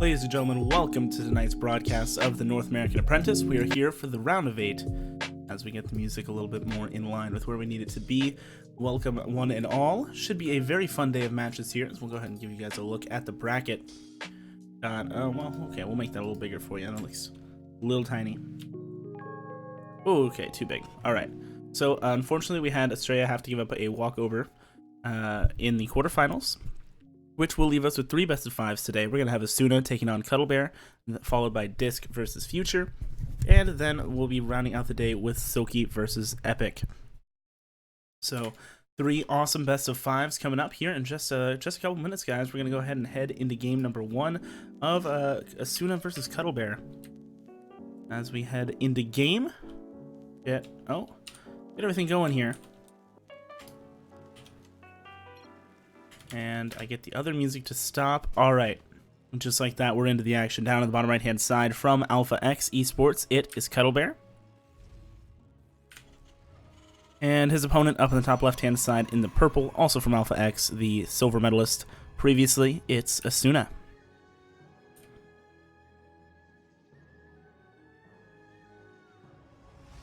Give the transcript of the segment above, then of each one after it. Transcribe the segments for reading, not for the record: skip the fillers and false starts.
Ladies and gentlemen, welcome to tonight's broadcast of the North American Apprentice. We are here for the round of 8 as we get the music a little bit more in line with where we need it to be. Welcome one and all. Should be a very fun day of matches here, so we'll go ahead and give you guys a look at the bracket. Okay, we'll make that a little bigger for you. That looks a little tiny. Oh, okay, too big. All right. So, unfortunately, we had Estrella have to give up a walkover in the quarterfinals, which will leave us with 3 best-of-5s today. We're going to have Asuna taking on Cuddlebear, followed by Disc versus Future, and then we'll be rounding out the day with Silky versus Epic. So, 3 awesome best-of-5s coming up here in just a couple minutes, guys. We're going to go ahead and head into game number 1 of Asuna versus Cuddlebear. As we head into game, get everything going here. And I get the other music to stop. All right. Just like that, we're into the action. Down at the bottom right-hand side from Alpha X Esports, it is Cuddlebear. And his opponent up on the top left-hand side in the purple, also from Alpha X, the silver medalist. Previously, it's Asuna.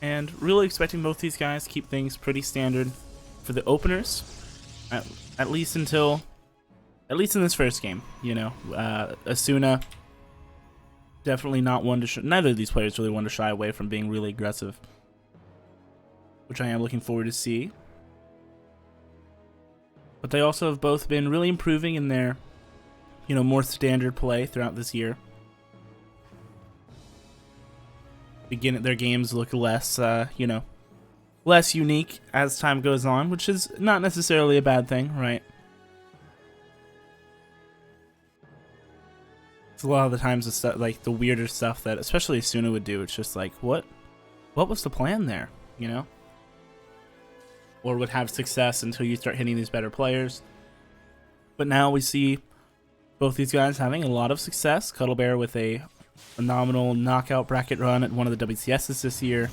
And really expecting both these guys to keep things pretty standard for the openers. At least in this first game, you know. Asuna, definitely not one to neither of these players really want to shy away from being really aggressive, which I am looking forward to see. But they also have both been really improving in their, more standard play throughout this year. Their games look less, less unique as time goes on, which is not necessarily a bad thing, right? It's a lot of the times the stuff, like the weirder stuff that especially Asuna would do. It's just like, what was the plan there, Or would have success until you start hitting these better players. But now we see both these guys having a lot of success. Cuddlebear with a phenomenal knockout bracket run at one of the WCSs this year.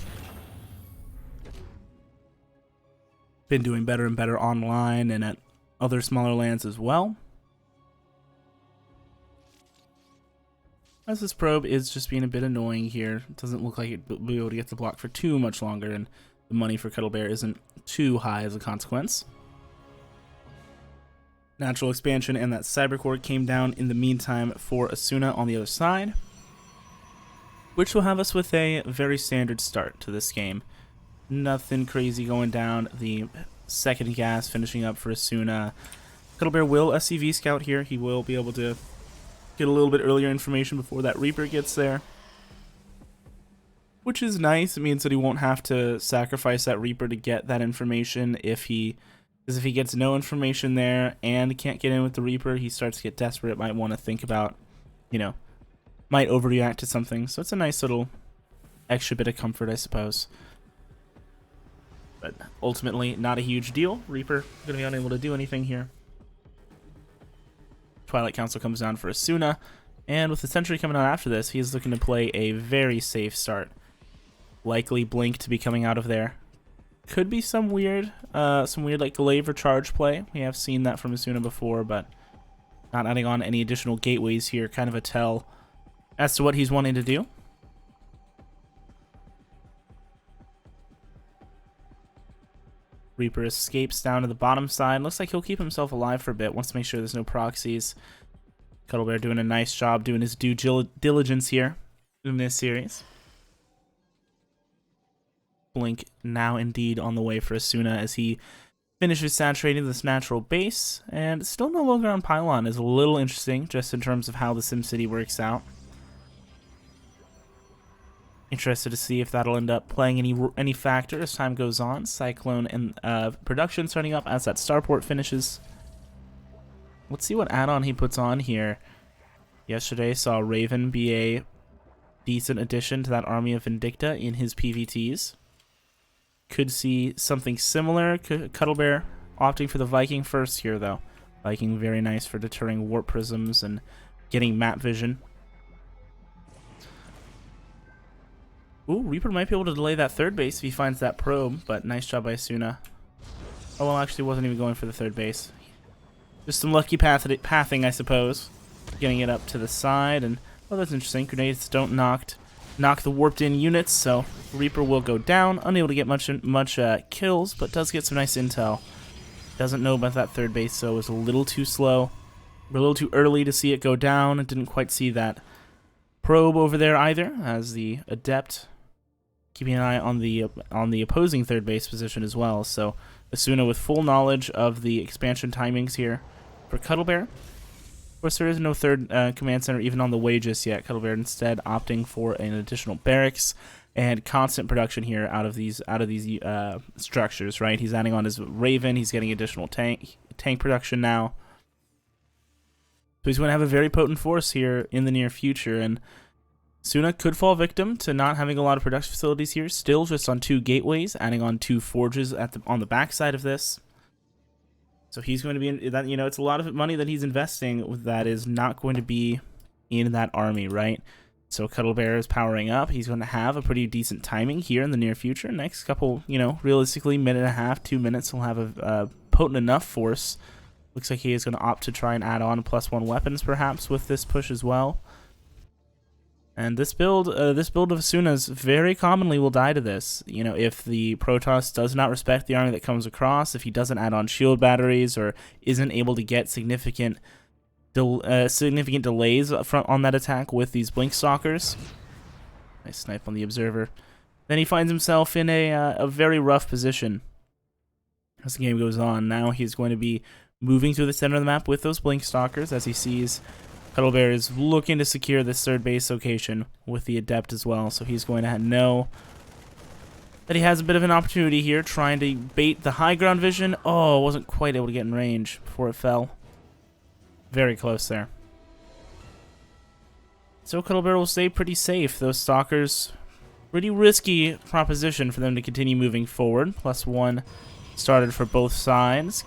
Been doing better and better online and at other smaller lands as well. As this probe is just being a bit annoying here. It doesn't look like it will be able to get the block for too much longer, and the money for Cuddlebear isn't too high as a consequence. Natural expansion and that cybercore came down in the meantime for Asuna on the other side, which will have us with a very standard start to this game. Nothing crazy going down. The second gas finishing up for Asuna. Cuddlebear will SCV scout here. He will be able to get a little bit earlier information before that Reaper gets there, which is nice. It means that he won't have to sacrifice that Reaper to get that information. Because if he gets no information there and can't get in with the Reaper, he starts to get desperate. Might want to think about, might overreact to something. So it's a nice little extra bit of comfort, I suppose. But ultimately, not a huge deal. Reaper going to be unable to do anything here. Twilight Council comes down for Asuna. And with the Sentry coming out after this, he's looking to play a very safe start. Likely Blink to be coming out of there. Could be some weird like glaive or charge play. We have seen that from Asuna before, but not adding on any additional gateways here. Kind of a tell as to what he's wanting to do. Reaper escapes down to the bottom side. Looks like he'll keep himself alive for a bit. Wants to make sure there's no proxies. Cuddlebear doing a nice job doing his due diligence here in this series. Blink now indeed on the way for Asuna as he finishes saturating this natural base. And still no longer on Pylon is a little interesting just in terms of how the SimCity works out. Interested to see if that'll end up playing any factor as time goes on. Cyclone and production starting up as that starport finishes. Let's see what add-on he puts on here. Yesterday saw Raven be a decent addition to that army of Vindicta in his PvTs. Could see something similar. Cuddlebear opting for the Viking first here, though. Viking very nice for deterring warp prisms and getting map vision. Ooh, Reaper might be able to delay that third base if he finds that probe, but nice job by Asuna. Oh, well, actually wasn't even going for the third base. Just some lucky pathing, I suppose. getting it up to the side, and oh, that's interesting. Grenades don't knock the warped in units, so Reaper will go down, unable to get much kills, but does get some nice intel. Doesn't know about that third base, so it was a little too slow. We're a little too early to see it go down. Didn't quite see that probe over there either, as the Adept keeping an eye on the opposing third base position as well. So Asuna with full knowledge of the expansion timings here for Cuddlebear. Of course, there is no third command center even on the way just yet. Cuddlebear instead opting for an additional barracks and constant production here out of these structures. Right, he's adding on his Raven. He's getting additional tank production now. So he's going to have a very potent force here in the near future, and Asuna could fall victim to not having a lot of production facilities here. Still just on 2 gateways, adding on 2 forges on the backside of this. So he's going to be in that. It's a lot of money that he's investing that is not going to be in that army, right? So Cuddlebear is powering up. He's going to have a pretty decent timing here in the near future. Next couple, realistically, minute and a half, 2 minutes, he'll have a potent enough force. Looks like he is going to opt to try and add on +1 weapons, perhaps, with this push as well. And this build of Asuna's very commonly will die to this. If the Protoss does not respect the army that comes across, if he doesn't add on shield batteries or isn't able to get significant delays on that attack with these Blink Stalkers. Nice snipe on the Observer. Then he finds himself in a very rough position as the game goes on. Now he's going to be moving through the center of the map with those Blink Stalkers as he sees Cuddlebear is looking to secure this third base location with the Adept as well. So he's going to know that he has a bit of an opportunity here, trying to bait the high ground vision. Oh, wasn't quite able to get in range before it fell. Very close there. So Cuddlebear will stay pretty safe. Those Stalkers, pretty risky proposition for them to continue moving forward. +1 started for both sides.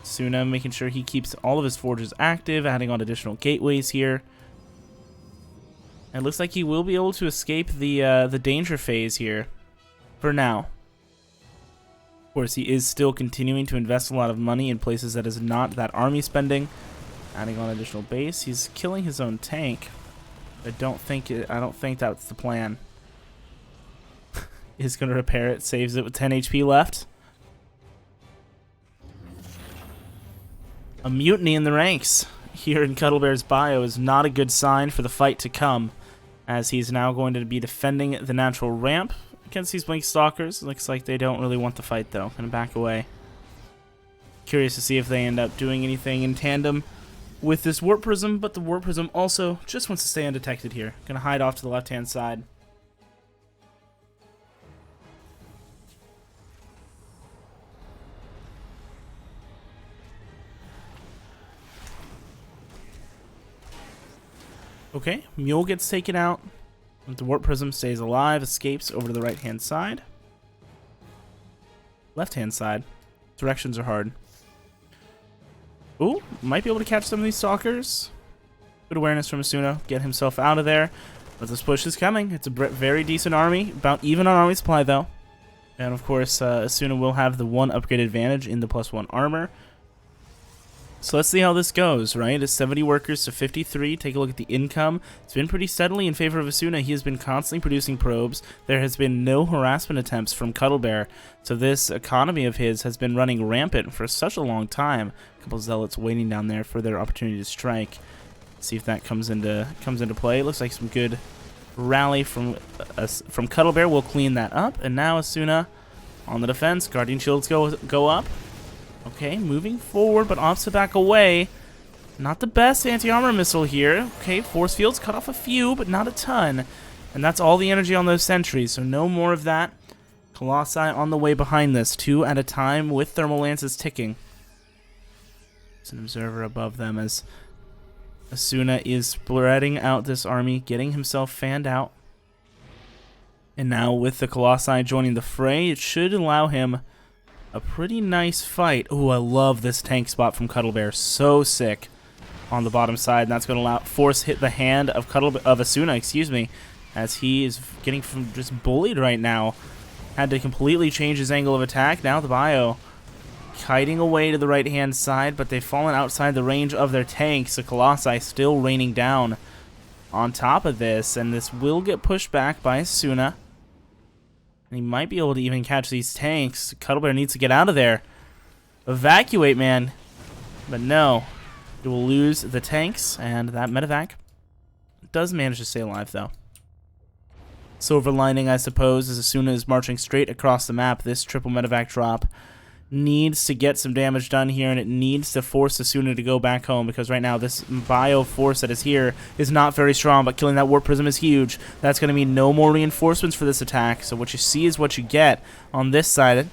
Asuna making sure he keeps all of his forges active, adding on additional gateways here. And it looks like he will be able to escape the danger phase here for now. Of course, he is still continuing to invest a lot of money in places that is not that army spending, adding on additional base. He's killing his own tank. I don't think that's the plan. He's going to repair it, saves it with 10 HP left. A mutiny in the ranks here in Cuddlebear's bio is not a good sign for the fight to come, as he's now going to be defending the natural ramp against these Blink Stalkers. Looks like they don't really want the fight, though. Gonna back away. Curious to see if they end up doing anything in tandem with this Warp Prism, but the Warp Prism also just wants to stay undetected here. Gonna hide off to the left-hand side. Okay, Mule gets taken out. The Warp Prism stays alive, escapes over to the right-hand side. Left-hand side. Directions are hard. Ooh, might be able to catch some of these Stalkers. Good awareness from Asuna. Get himself out of there. But this push is coming. It's a very decent army. About even on army supply, though. And, of course, Asuna will have the 1 upgrade advantage in the +1 armor. So let's see how this goes, right? It's 70 workers to 53. Take a look at the income. It's been pretty steadily in favor of Asuna. He has been constantly producing probes. There has been no harassment attempts from Cuddlebear. So this economy of his has been running rampant for such a long time. A couple Zealots waiting down there for their opportunity to strike. See if that comes into play. It looks like some good rally from Cuddlebear. We'll clean that up. And now Asuna on the defense. Guardian Shields go up. Okay, moving forward, but opts to back away. Not the best anti-armor missile here. Okay, force fields cut off a few, but not a ton. And that's all the energy on those sentries, so no more of that. Colossi on the way behind this, 2 at a time with thermal lances ticking. There's an Observer above them as Asuna is spreading out this army, getting himself fanned out. And now with the Colossi joining the fray, it should allow him a pretty nice fight. Oh, I love this tank spot from Cuddlebear. So sick on the bottom side. And that's going to allow force hit the hand of Asuna, as he is getting just bullied right now. Had to completely change his angle of attack. Now the bio kiting away to the right-hand side, but they've fallen outside the range of their tanks. The Colossi still raining down on top of this, and this will get pushed back by Asuna. And he might be able to even catch these tanks. Cuddlebear needs to get out of there. Evacuate, man. But no. He will lose the tanks, and that medevac does manage to stay alive, though. Silver lining, I suppose, is Asuna is marching straight across the map. This triple medevac drop needs to get some damage done here, and it needs to force Asuna to go back home, because right now this bio force that is here is not very strong, but killing that warp prism is huge. That's going to mean no more reinforcements for this attack, so what you see is what you get on this side.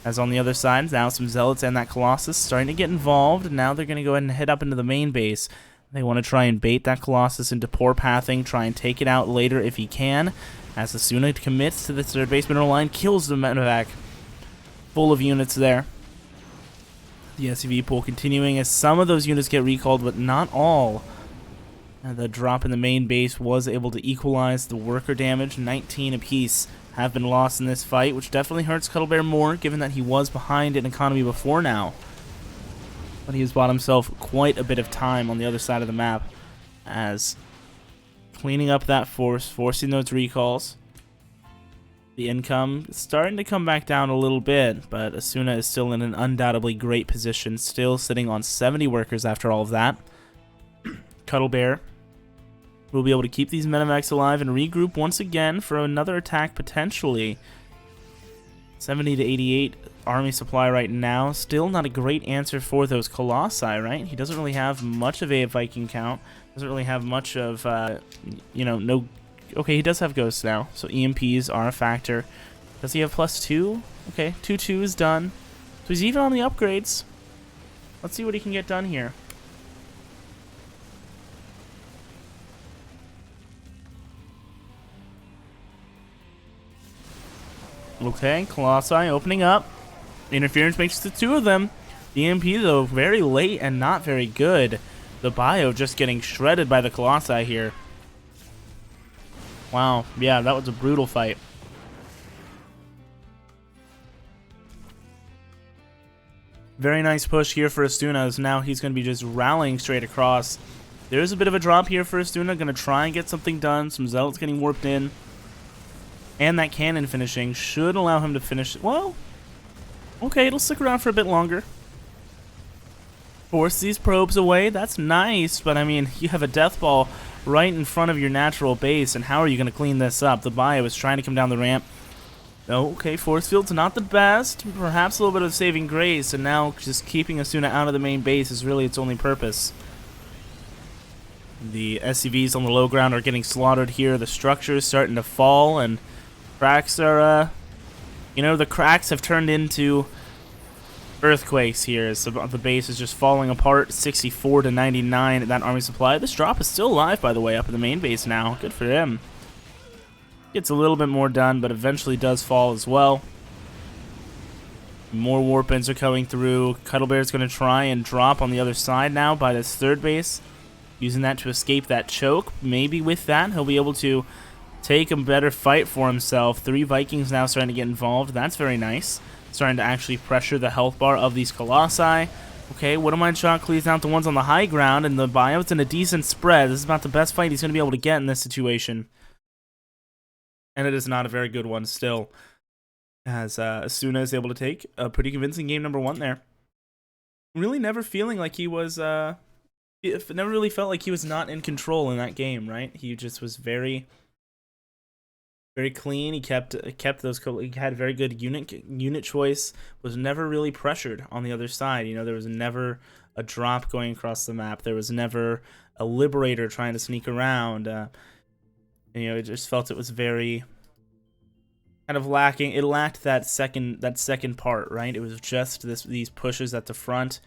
As on the other side, now some Zealots and that Colossus starting to get involved, and now they're going to go ahead and head up into the main base. They want to try and bait that Colossus into poor pathing, try and take it out later if he can, as Asuna commits to the third base mineral line, kills the medevac. Full of units there. The SCV pool continuing as some of those units get recalled, but not all. And the drop in the main base was able to equalize the worker damage. 19 apiece have been lost in this fight, which definitely hurts Cuddlebear more, given that he was behind in economy before now. But he has bought himself quite a bit of time on the other side of the map, as cleaning up that force, forcing those recalls. The income is starting to come back down a little bit, but Asuna is still in an undoubtedly great position, still sitting on 70 workers after all of that. Cuddlebear will be able to keep these medevacs alive and regroup once again for another attack potentially. 70 to 88 army supply right now. Still not a great answer for those Colossi, right? He doesn't really have much of a Viking count. Doesn't really have much of, no... Okay, he does have ghosts now, so EMPs are a factor. Does he have +2? Okay, 2/2 is done. So he's even on the upgrades. Let's see what he can get done here. Okay, Colossi opening up. Interference makes the 2 of them. The EMP, though, very late and not very good. The bio just getting shredded by the Colossi here. Wow, yeah, that was a brutal fight. Very nice push here for Asuna, as now he's going to be just rallying straight across. There's a bit of a drop here for Asuna, going to try and get something done. Some Zealots getting warped in. And that cannon finishing should allow him to finish. Well, okay, it'll stick around for a bit longer. Force these probes away, that's nice, but I mean, you have a death ball right in front of your natural base, and how are you going to clean this up? The bio is trying to come down the ramp. Okay, force field's not the best, perhaps a little bit of saving grace, and now just keeping Asuna out of the main base is really its only purpose. The SCVs on the low ground are getting slaughtered here, the structure is starting to fall, and cracks are, the cracks have turned into earthquakes here, so the base is just falling apart. 64 to 99 at that army supply. This drop is still alive, by the way, up in the main base now. Good for him. Gets a little bit more done, but eventually does fall as well. More warp-ins are coming through. Cuddlebear's going to try and drop on the other side now by this third base, using that to escape that choke. Maybe with that, he'll be able to take a better fight for himself. 3 Vikings now starting to get involved. That's very nice. Starting to actually pressure the health bar of these Colossi. Okay, Widowmine shot clears out the ones on the high ground, and the bio's in a decent spread. This is about the best fight he's going to be able to get in this situation. And it is not a very good one still, as Asuna is able to take a pretty convincing game number 1 there. Really never feeling like he was, never really felt like he was not in control in that game, right? He just was very clean. He kept those. He had very good unit choice. Was never really pressured on the other side. There was never a drop going across the map. There was never a liberator trying to sneak around. It just felt it was very kind of lacking. It lacked that second part, right? It was just these pushes at the front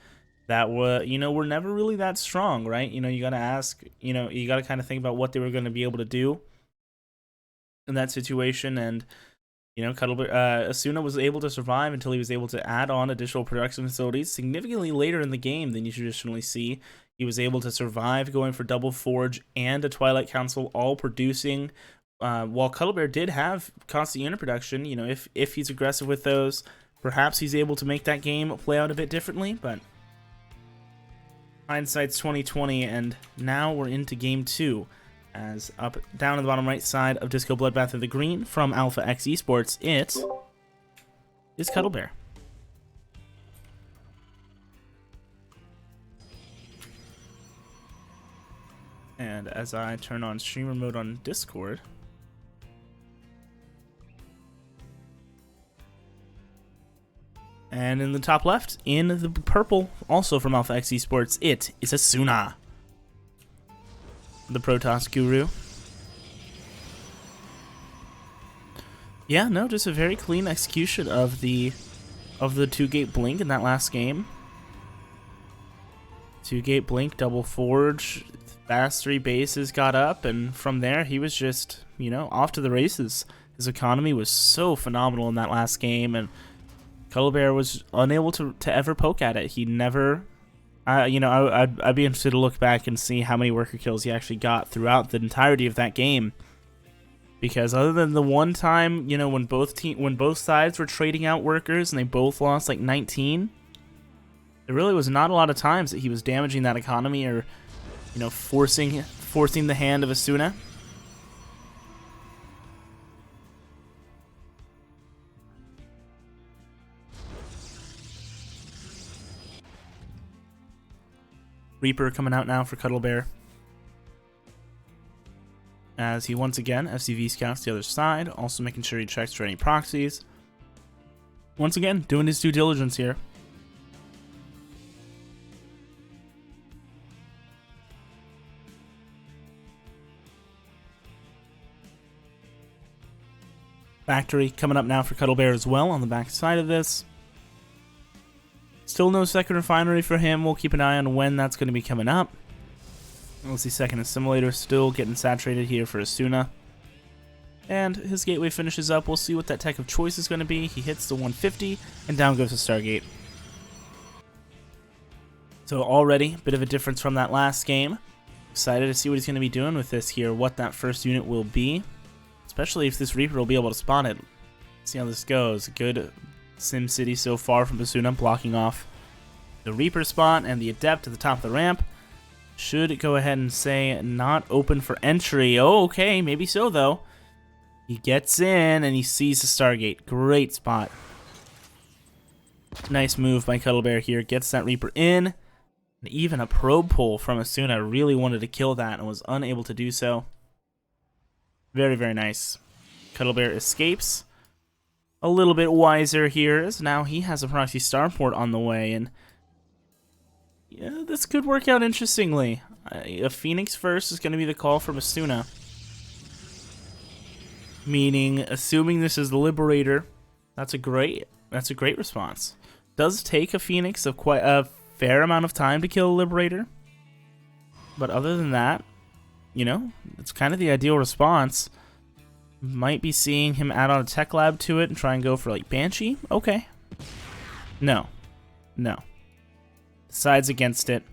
that were never really that strong, right? You got to ask. You got to kind of think about what they were going to be able to do in that situation, and Asuna was able to survive until he was able to add on additional production facilities significantly later in the game than you traditionally see. He was able to survive going for Double Forge and a Twilight Council, all producing, while Cuddlebear did have constant unit production. If he's aggressive with those, Perhaps he's able to make that game play out a bit differently, but hindsight's 2020, and now we're into game 2. As up, down on the bottom right side of Disco Bloodbath of the green from Alpha X Esports, it is Cuddlebear. And as I turn on streamer mode on Discord, and in the top left, in the purple, also from Alpha X Esports, it is Asuna, the Protoss Guru. Yeah, no, just a very clean execution of the 2-gate blink in that last game. 2-gate blink, double forge, fast 3 bases got up, and from there he was just, you know, off to the races. His economy was so phenomenal in that last game, and Cuddlebear was unable to ever poke at it. He never, you know, I'd be interested to look back and see how many worker kills he actually got throughout the entirety of that game. Because other than the one time, you know, when both sides were trading out workers and they both lost like 19, there really was not a lot of times that he was damaging that economy or, you know, forcing the hand of Asuna. Reaper coming out now for Cuddlebear, as he once again FCV scouts the other side, also making sure he checks for any proxies. Once again, doing his due diligence here. Factory coming up now for Cuddlebear as well on the back side of this. Still no second refinery for him. We'll keep an eye on when that's going to be coming up. We'll see second assimilator still getting saturated here for Asuna. And his gateway finishes up. We'll see what that tech of choice is going to be. He hits the 150 and down goes the Stargate. So already a bit of a difference from that last game. Excited to see what he's going to be doing with this here, what that first unit will be. Especially if this Reaper will be able to spot it. See how this goes. Good Sim City so far from Asuna, blocking off the Reaper spot, and the Adept at the top of the ramp should go ahead and say not open for entry. Oh, okay, maybe so though. He gets in and he sees the Stargate. Great spot. Nice move by Cuddlebear here. Gets that Reaper in. And even a probe pull from Asuna. Really wanted to kill that and was unable to do so. Very, very nice. Cuddlebear escapes. A little bit wiser here, as now he has a proxy starport on the way, and yeah, this could work out interestingly. A Phoenix first is going to be the call from Asuna, meaning assuming this is the Liberator, that's a great response. Does take a Phoenix of quite a fair amount of time to kill a Liberator, but other than that, you know, it's kind of the ideal response. Might be seeing him add on a tech lab to it and try and go for like Banshee. Okay. No. Decides against it.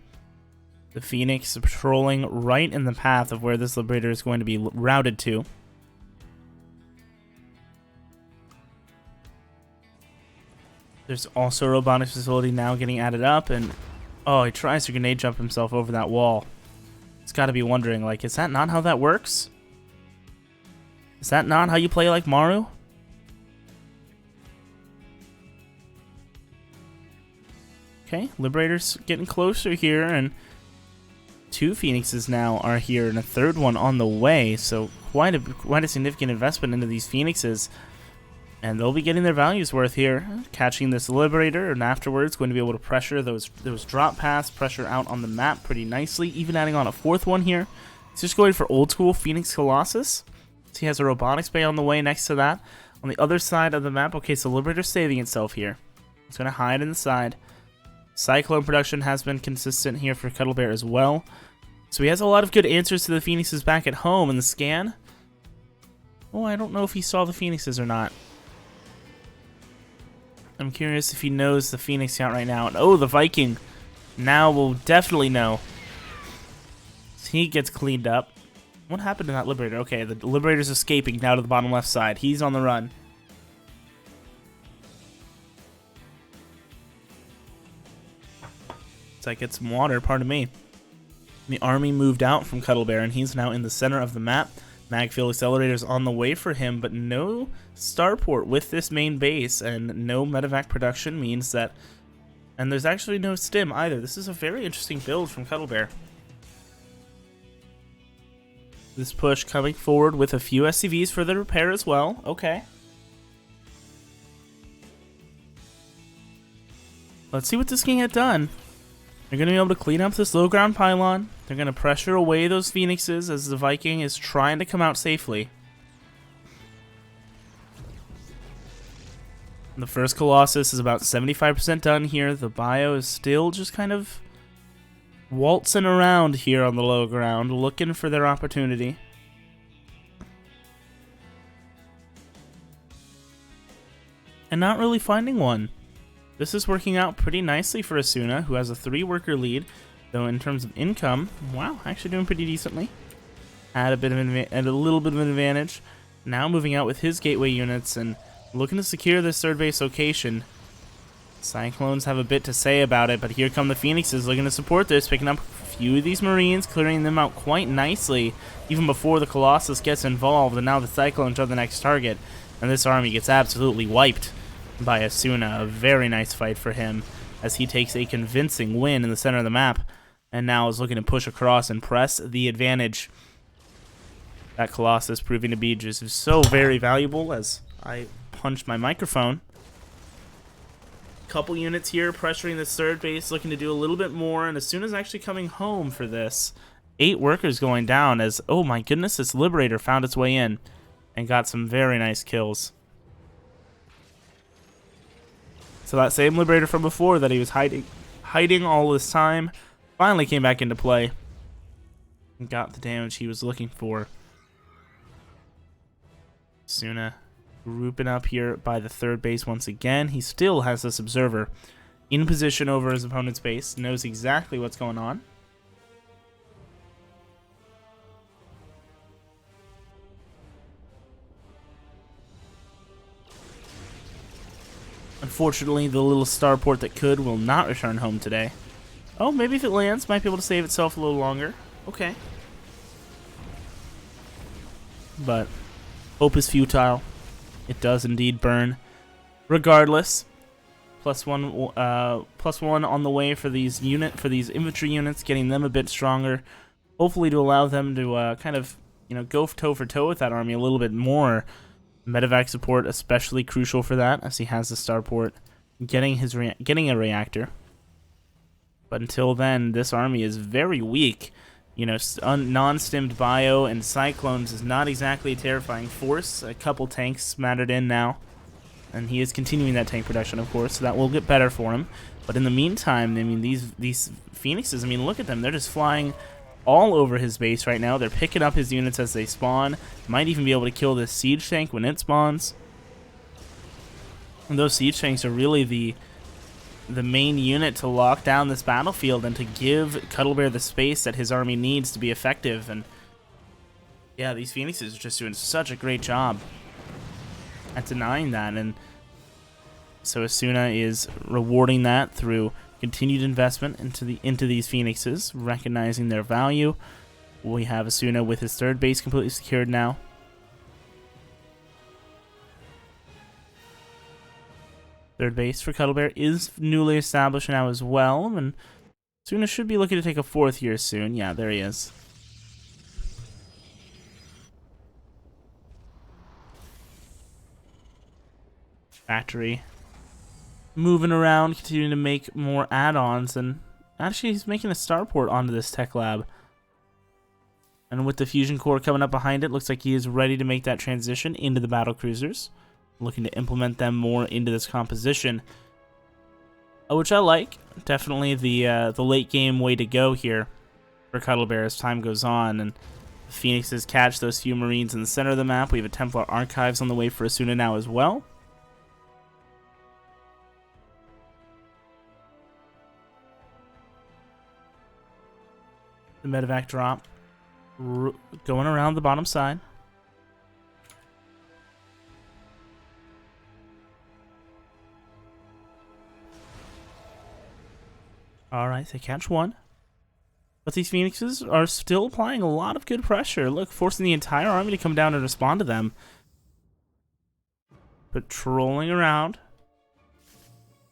The Phoenix patrolling right in the path of where this Liberator is going to be routed to. There's also a robotics facility now getting added up, and oh, he tries to grenade jump himself over that wall. He's got to be wondering, like, is that not how that works? Is that not how you play like Maru? Okay, Liberator's getting closer here, and 2 Phoenixes now are here, and a 3rd one on the way, so quite a significant investment into these Phoenixes. And they'll be getting their values worth here, catching this Liberator, and afterwards going to be able to pressure those drop paths, pressure out on the map pretty nicely, even adding on a 4th one here. He's just going for old school Phoenix Colossus. So he has a robotics bay on the way next to that. On the other side of the map, okay, so Liberator's saving itself here. It's going to hide in the side. Cyclone production has been consistent here for Cuddlebear as well. So he has a lot of good answers to the Phoenixes back at home in the scan. Oh, I don't know if he saw the Phoenixes or not. I'm curious if he knows the Phoenix count right now. And oh, the Viking. Now we'll definitely know. He gets cleaned up. What happened to that Liberator? Okay, the Liberator's escaping now to the bottom left side. He's on the run. So I get some water, pardon me. The army moved out from Cuddlebear, and he's now in the center of the map. Magfield Accelerator's on the way for him, but no starport with this main base, and no medevac production means that... And there's actually no stim either. This is a very interesting build from Cuddlebear. This push coming forward with a few SCVs for the repair as well. Okay. Let's see what this can get done. They're going to be able to clean up this low ground pylon. They're going to pressure away those Phoenixes as the Viking is trying to come out safely. The first Colossus is about 75% done here. The bio is still just kind of waltzing around here on the low ground, looking for their opportunity. And not really finding one. This is working out pretty nicely for Asuna, who has a 3-worker lead, though in terms of income, wow, actually doing pretty decently. Had a little bit of an advantage. Now moving out with his gateway units and looking to secure this third base location. Cyclones have a bit to say about it, but here come the Phoenixes looking to support this, picking up a few of these Marines, clearing them out quite nicely, even before the Colossus gets involved, and now the Cyclones are the next target, and this army gets absolutely wiped by Asuna. A very nice fight for him as he takes a convincing win in the center of the map and now is looking to push across and press the advantage. That Colossus proving to be just so very valuable as I punch my microphone. Couple units here pressuring this third base, looking to do a little bit more, and Asuna's actually coming home for this. 8 workers going down as, oh my goodness, this Liberator found its way in and got some very nice kills. So that same Liberator from before that he was hiding all this time finally came back into play and got the damage he was looking for. Asuna grouping up here by the third base once again. He still has this Observer in position over his opponent's base, knows exactly what's going on. Unfortunately, the little starport that could will not return home today. Oh, maybe if it lands, might be able to save itself a little longer. Okay. But hope is futile. It does indeed burn. Regardless, +1 on the way for these infantry units, getting them a bit stronger. Hopefully to allow them to kind of go toe for toe with that army a little bit more. Medevac support especially crucial for that, as he has the starport getting a reactor. But until then, this army is very weak. Non-stimmed bio and Cyclones is not exactly a terrifying force. A couple tanks mattered in now, and he is continuing that tank production, of course, so that will get better for him. But in the meantime, I mean, these Phoenixes, I mean, look at them. They're just flying all over his base right now. They're picking up his units as they spawn. Might even be able to kill this siege tank when it spawns. And those siege tanks are really the main unit to lock down this battlefield and to give Cuddlebear the space that his army needs to be effective. And yeah, these Phoenixes are just doing such a great job at denying that. And so Asuna is rewarding that through continued investment into these Phoenixes, recognizing their value. We have Asuna with his third base completely secured now. Third base for Cuddlebear is newly established now as well, and Asuna should be looking to take a 4th here soon. Yeah, there he is. Factory. Moving around, continuing to make more add-ons, and actually he's making a starport onto this tech lab. And with the fusion core coming up behind it, looks like he is ready to make that transition into the battle cruisers, looking to implement them more into this composition, which I like. Definitely the late game way to go here for Cuddlebear as time goes on, and the Phoenixes catch those few Marines in the center of the map. We have a Templar Archives on the way for Asuna now as well. The medevac drop going around the bottom side. Alright, they catch one. But these Phoenixes are still applying a lot of good pressure. Look, forcing the entire army to come down and respond to them. Patrolling around.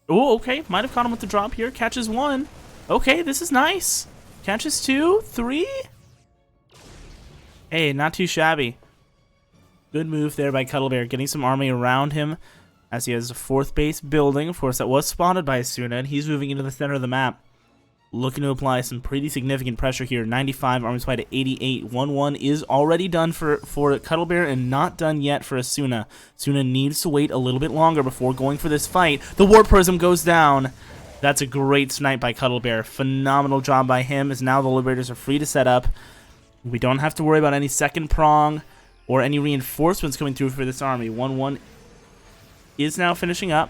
Oh, okay. Might have caught him with the drop here. Catches one. Okay, this is nice. Catches two, three. Hey, not too shabby. Good move there by Cuddlebear, getting some army around him as he has a fourth base building. Of course, that was spotted by Asuna, and he's moving into the center of the map. Looking to apply some pretty significant pressure here. 95, army supply to 88. 1-1 is already done for Cuddlebear and not done yet for Asuna. Asuna needs to wait a little bit longer before going for this fight. The Warp Prism goes down. That's a great snipe by Cuddlebear. Phenomenal job by him, as now the Liberators are free to set up. We don't have to worry about any second prong or any reinforcements coming through for this army. 1-1 is now finishing up.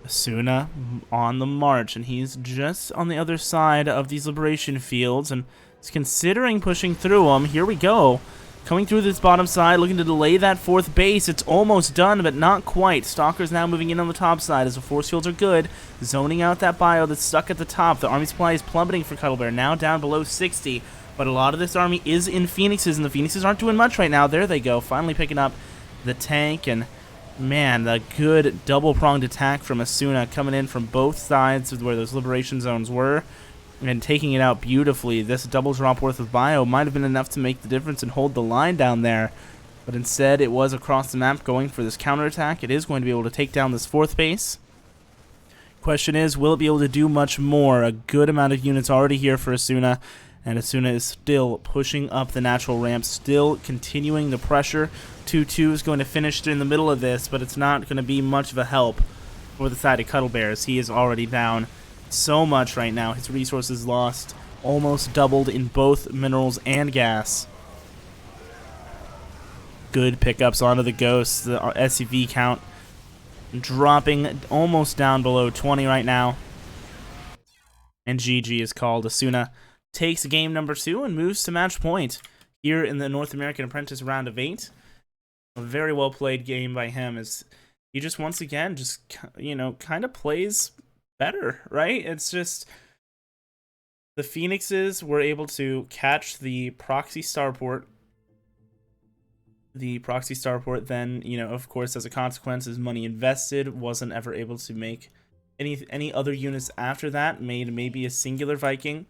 Asuna on the march, and he's just on the other side of these liberation fields, and is considering pushing through them. Here we go. Coming through this bottom side, looking to delay that fourth base. It's almost done, but not quite. Stalker's now moving in on the top side as the force fields are good. Zoning out that bio that's stuck at the top. The army supply is plummeting for Cuddlebear, now down below 60. But a lot of this army is in Phoenixes, and the Phoenixes aren't doing much right now. There they go, finally picking up the tank, and man, the good double-pronged attack from Asuna coming in from both sides of where those liberation zones were and taking it out beautifully. This double drop worth of bio might have been enough to make the difference and hold the line down there, but instead it was across the map going for this counterattack. It is going to be able to take down this fourth base. Question is, will it be able to do much more? A good amount of units already here for Asuna, and Asuna is still pushing up the natural ramp, still continuing the pressure. 2-2 is going to finish in the middle of this, but it's not going to be much of a help for the side of Cuddlebears. He is already down so much right now. His resources lost almost doubled in both minerals and gas. Good pickups onto the Ghosts. The SCV count dropping almost down below 20 right now. And GG is called. Asuna takes game number 2 and moves to match point here in the North American Apprentice round of 8. A very well played game by him, as he just once again kind of plays better, right? It's just the Phoenixes were able to catch the proxy starport. The proxy starport then, of course, as a consequence, his money invested, wasn't ever able to make any other units after that, made maybe a singular Viking.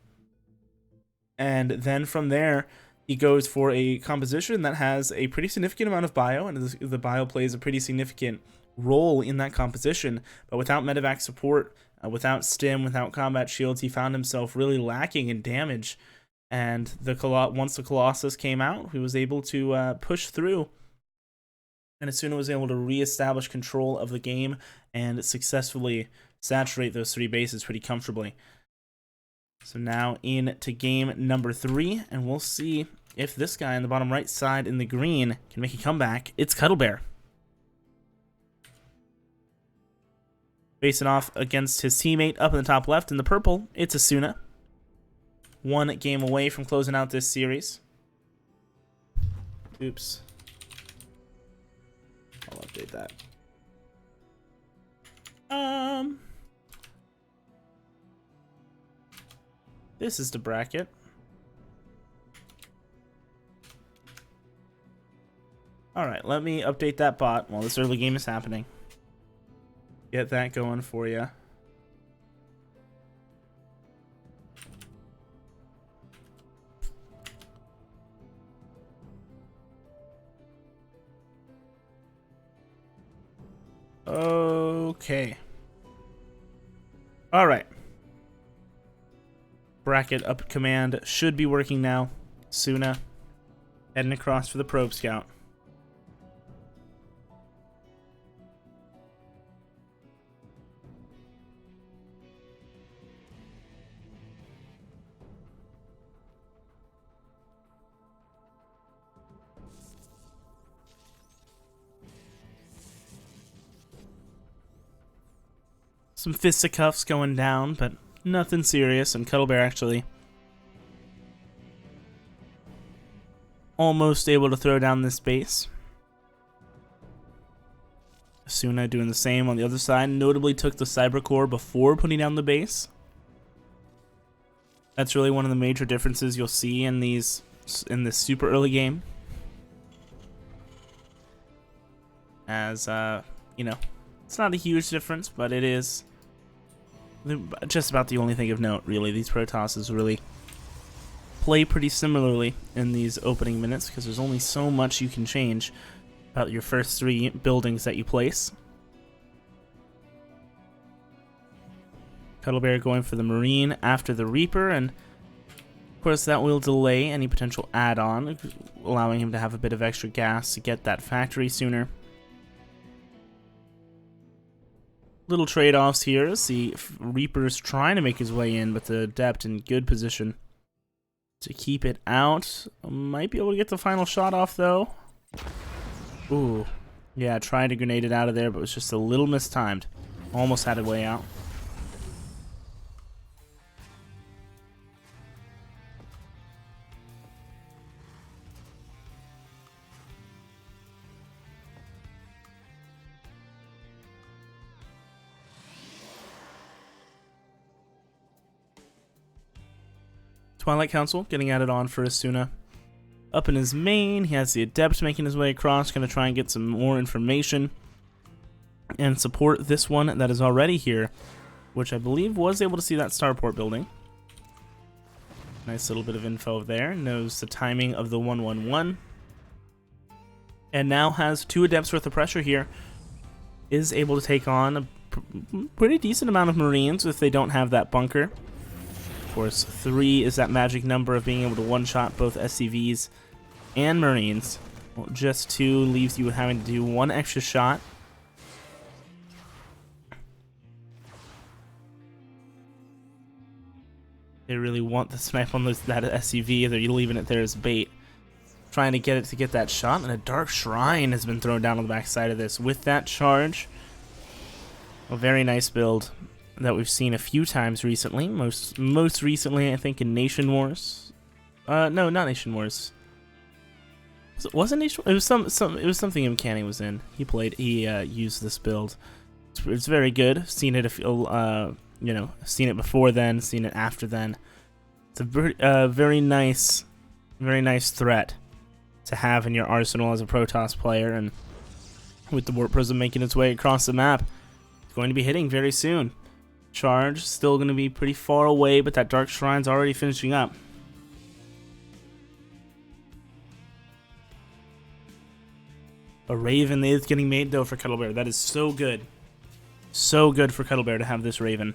And then from there, he goes for a composition that has a pretty significant amount of bio, and the bio plays a pretty significant role in that composition. But without medevac support, without stim, without combat shields, he found himself really lacking in damage. And once the Colossus came out, he was able to push through. And Asuna was able to reestablish control of the game and successfully saturate those 3 bases pretty comfortably. So now into game number 3, and we'll see if this guy on the bottom right side in the green can make a comeback. It's Cuddlebear. Facing off against his teammate up in the top left in the purple, it's Asuna. 1 game away from closing out this series. Oops. I'll update that. This is the bracket. Alright, let me update that bot while this early game is happening. Get that going for you. Okay. Alright. Bracket up command should be working now. Asuna heading across for the probe scout. Some fisticuffs going down, but nothing serious, and Cuddlebear actually almost able to throw down this base. Asuna doing the same on the other side. Notably took the Cyber Core before putting down the base. That's really one of the major differences you'll see in this super early game. As, you know, it's not a huge difference, but it is just about the only thing of note, really. These Protosses really play pretty similarly in these opening minutes because there's only so much you can change about your first 3 buildings that you place. Cuddlebear going for the Marine after the Reaper, and of course that will delay any potential add-on, allowing him to have a bit of extra gas to get that factory sooner. Little trade-offs here as the Reaper's trying to make his way in, but the Adept in good position to keep it out. Might be able to get the final shot off, though. Ooh. Yeah, tried to grenade it out of there, but was just a little mistimed. Almost had a way out. Twilight Council getting added on for Asuna. Up in his main, he has the Adept making his way across, going to try and get some more information and support this one that is already here, which I believe was able to see that starport building. Nice little bit of info there. Knows the timing of the 111. And now has 2 Adepts worth of pressure here. Is able to take on a pretty decent amount of Marines if they don't have that bunker. Of course, 3 is that magic number of being able to one-shot both SCVs and Marines. Well, just 2 leaves you having to do 1 extra shot. They really want the snipe on that SCV, they're leaving it there as bait. Trying to get it to get that shot, and a Dark Shrine has been thrown down on the backside of this. With that charge, a very nice build that we've seen a few times recently. Most recently, I think, in Nation Wars. No, not Nation Wars. Was it Nation? It was It was something Uncanny was in. He used this build. It's very good. Seen it you know, seen it before then, seen it after then. It's a very nice threat to have in your arsenal as a Protoss player, and with the Warp Prism making its way across the map, it's going to be hitting very soon. Charge still going to be pretty far away, but that Dark Shrine's already finishing up. A Raven is getting made though for Cuddlebear. That is so good. So good for Cuddlebear to have this Raven.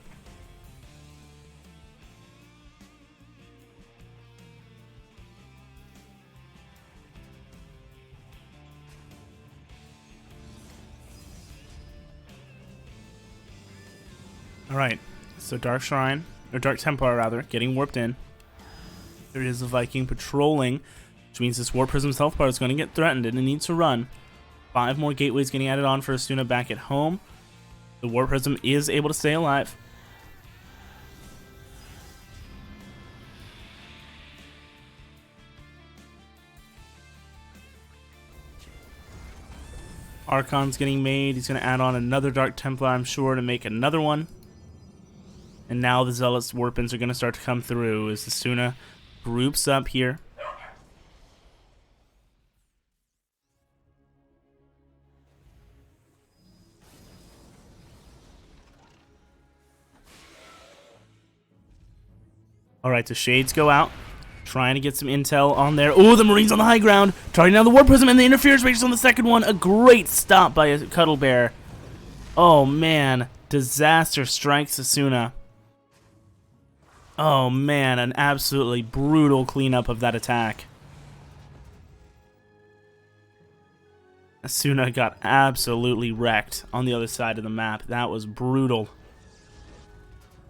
Alright, so Dark Shrine, or Dark Templar rather, getting warped in. There is a Viking patrolling, which means this Warp Prism's health bar is going to get threatened and it needs to run. 5 more gateways getting added on for Asuna back at home. The Warp Prism is able to stay alive. Archon's getting made. He's going to add on another Dark Templar, I'm sure, to make another one. And now the Zealous Warpins are going to start to come through as Asuna groups up here. Alright, the Shades go out. Trying to get some intel on there. Oh, the Marines on the high ground. Targeting down the Warp Prism and the Interference Matrix on the second one. A great stop by a Cuddlebear. Oh, man. Disaster strikes Asuna. Oh, man. An absolutely brutal cleanup of that attack. Asuna got absolutely wrecked on the other side of the map. That was brutal.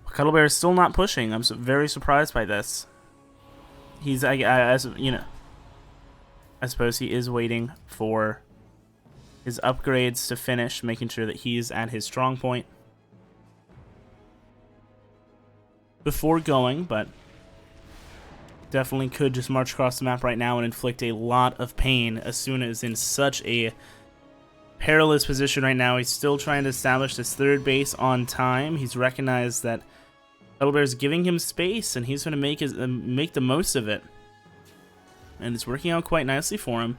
Cuddlebear is still not pushing. I'm very surprised by this. He's, you know, I suppose he is waiting for his upgrades to finish, making sure that he's at his strong point before going, but definitely could just march across the map right now and inflict a lot of pain. Asuna is in such a perilous position right now. He's still trying to establish this third base on time. He's recognized that Cuddlebear is giving him space, and he's going to make the most of it. And it's working out quite nicely for him.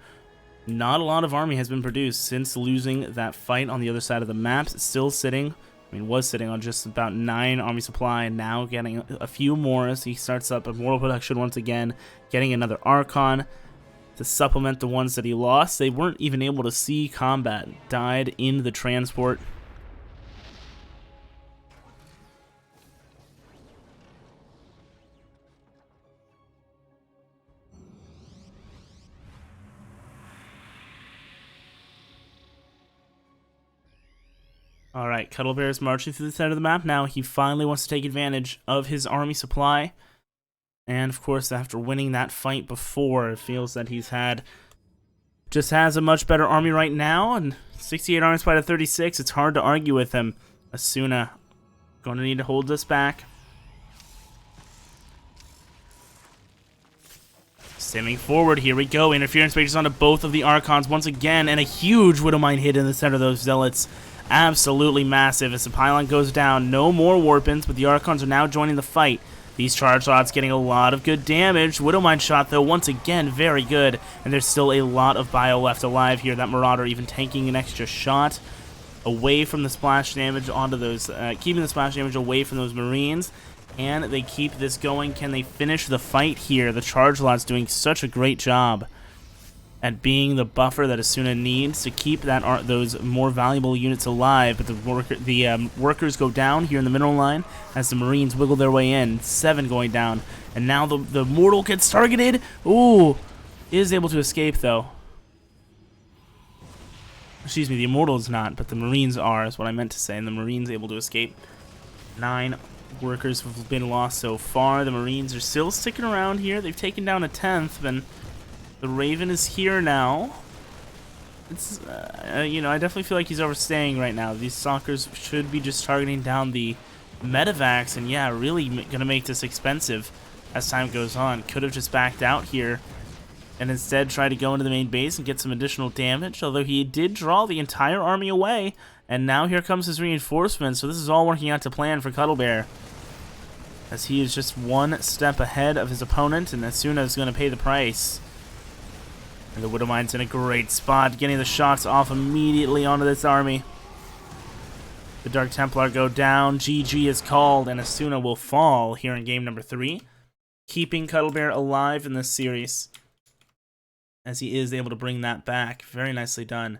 Not a lot of army has been produced since losing that fight on the other side of the map. It's still sitting, was sitting on just about 9 army supply, and now getting a few more as he starts up Immortal production once again, getting another Archon to supplement the ones that he lost. They weren't even able to see combat, died in the transport. Alright, Cuddlebear is marching through the center of the map now. He finally wants to take advantage of his army supply. And of course, after winning that fight before, it feels that just has a much better army right now. And 68 army supply to 36, it's hard to argue with him. Asuna going to need to hold this back. Stemming forward, here we go. Interference mages onto both of the Archons once again, and a huge Widowmine hit in the center of those Zealots. Absolutely massive. As the pylon goes down, no more Warpins, but the Archons are now joining the fight. These charge lots getting a lot of good damage. Widowmine shot, though, once again, very good. And there's still a lot of bio left alive here. That Marauder even tanking an extra shot away from the splash damage onto those, keeping the splash damage away from those Marines. And they keep this going. Can they finish the fight here? The charge lot's doing such a great job at being the buffer that Asuna needs to keep those more valuable units alive. But the workers go down here in the middle line as the Marines wiggle their way in. 7 going down. And now the Mortal gets targeted. Ooh, is able to escape, though. Excuse me, the Immortal is not, but the Marines are, is what I meant to say. And the Marines able to escape. 9 workers have been lost so far. The Marines are still sticking around here. They've taken down a 10th, and the Raven is here now. It's, you know, I definitely feel like he's overstaying right now. These Stalkers should be just targeting down the Medivacs, and yeah, really gonna make this expensive as time goes on. Could have just backed out here and instead tried to go into the main base and get some additional damage, although he did draw the entire army away, and now here comes his reinforcements, so this is all working out to plan for Cuddlebear, as he is just one step ahead of his opponent, and Asuna is gonna pay the price. And the Widowmine's in a great spot, getting the shots off immediately onto this army. The Dark Templar go down, GG is called, and Asuna will fall here in game number 3, keeping Cuddlebear alive in this series, as he is able to bring that back. Very nicely done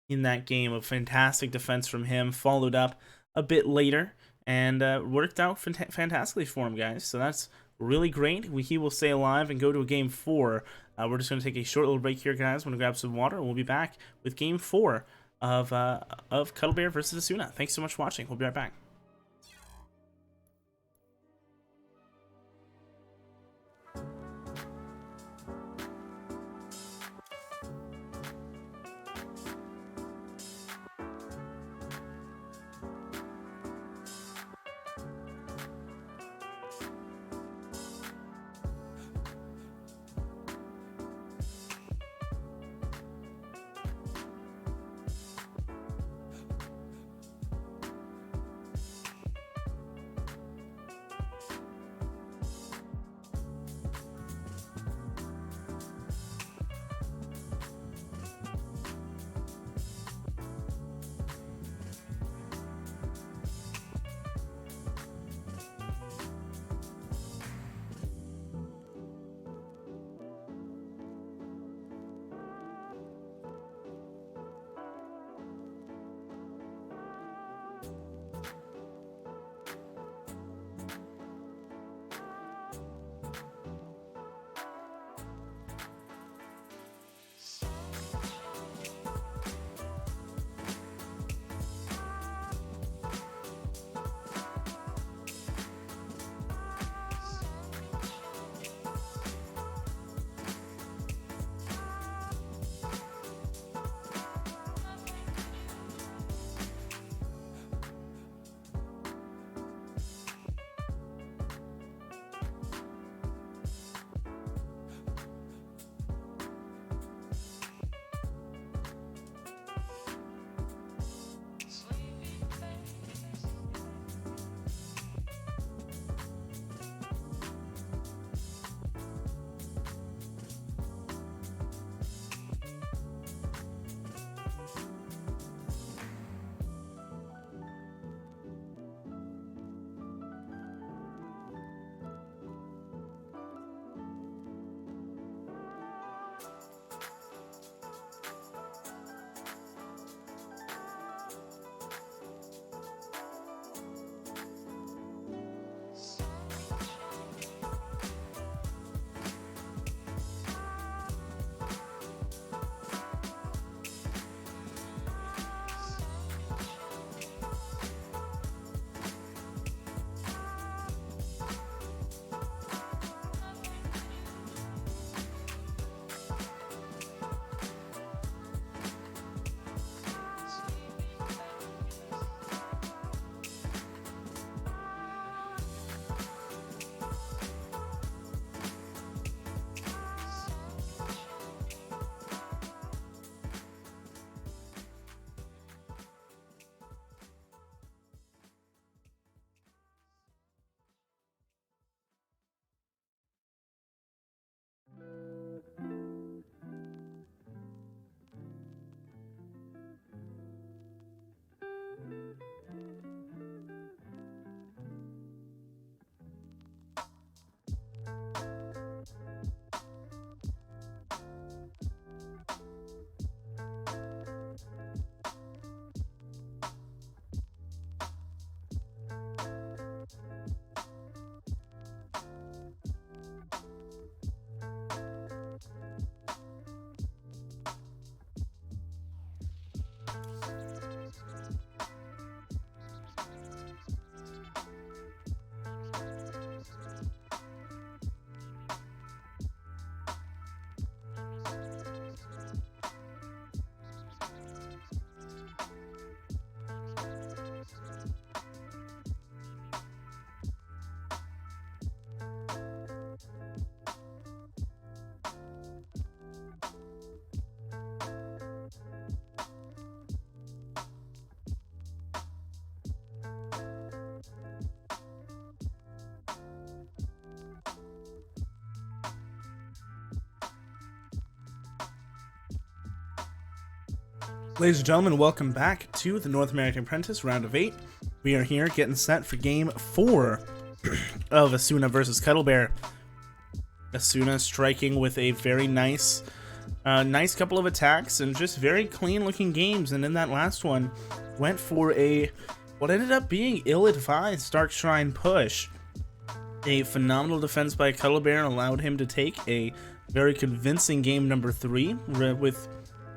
in that game. A fantastic defense from him, followed up a bit later, and worked out fantastically for him, guys. So that's really great. He will stay alive and go to a game 4. We're just going to take a short little break here, guys. I'm going to grab some water, and we'll be back with game 4 of Cuddlebear versus Asuna. Thanks so much for watching. We'll be right back. Ladies and gentlemen, welcome back to the North American Apprentice round of 8. We are here getting set for game 4 of Asuna versus Cuddlebear. Asuna striking with a very nice couple of attacks and just very clean looking games. And in that last one, went for what ended up being ill-advised Dark Shrine push. A phenomenal defense by Cuddlebear allowed him to take a very convincing game number 3 with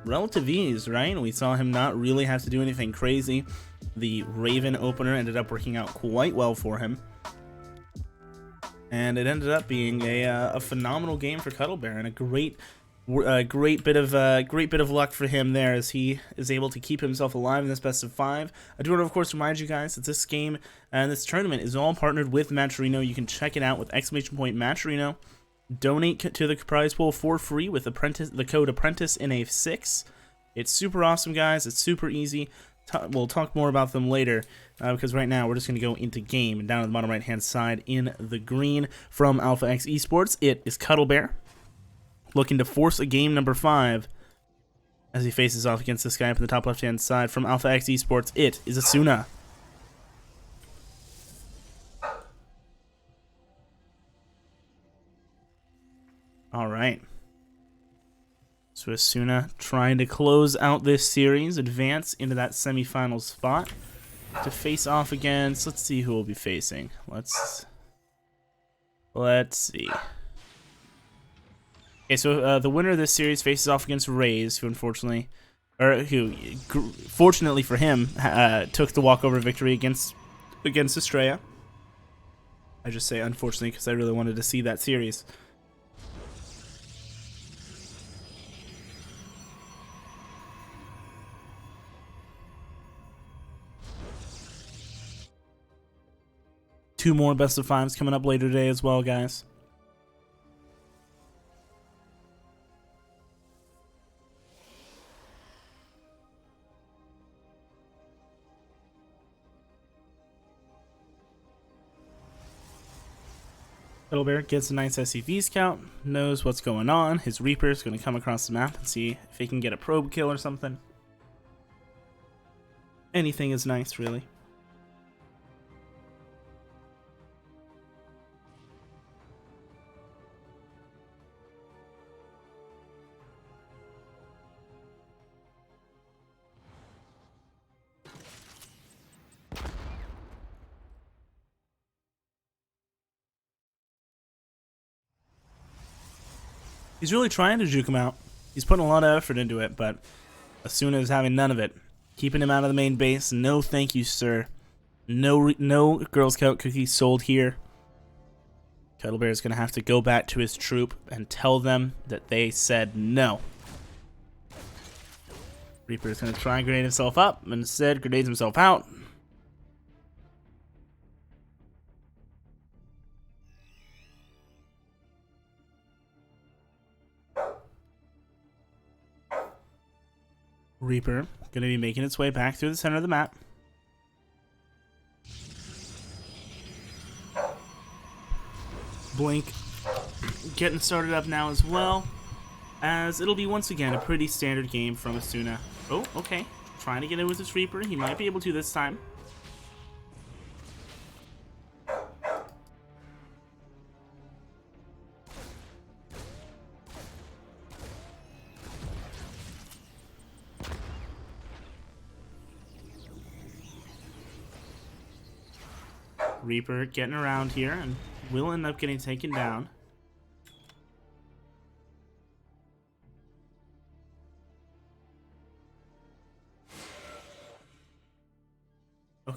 relative ease, right? We saw him not really have to do anything crazy. The Raven opener ended up working out quite well for him, and it ended up being a phenomenal game for Cuddlebear and a great bit of luck for him there as he is able to keep himself alive in this best of 5. I do want to, of course, remind you guys that this game and this tournament is all partnered with Matcherino. You can check it out with !Matcherino. Donate to the prize pool for free with the code Apprentice in a 6. It's super awesome, guys. It's super easy. We'll talk more about them later because right now we're just going to go into game. And down on the bottom right hand side in the green from Alpha X Esports, it is Cuddlebear looking to force a game number 5 as he faces off against this guy up in the top left hand side from Alpha X Esports. It is Asuna. All right. So Asuna trying to close out this series, advance into that semifinal spot to face off against. Let's see who we'll be facing. Let's see. Okay, so the winner of this series faces off against Raze, who fortunately for him, took the walkover victory against Estrella. I just say unfortunately because I really wanted to see that series. Two more best of 5s coming up later today as well, guys. Cuddlebear gets a nice SCV scout, knows what's going on. His Reaper is going to come across the map and see if he can get a probe kill or something. Anything is nice, really. He's really trying to juke him out. He's putting a lot of effort into it, but Asuna is having none of it. Keeping him out of the main base. No thank you, sir. No Girl Scout cookies sold here. Cuddlebear is going to have to go back to his troop and tell them that they said no. Reaper is going to try and grenade himself up, and instead grenades himself out. Reaper going to be making its way back through the center of the map. Blink getting started up now as well, as it'll be once again a pretty standard game from Asuna. Oh, okay. Trying to get in with this Reaper. He might be able to this time. Reaper getting around here and will end up getting taken down.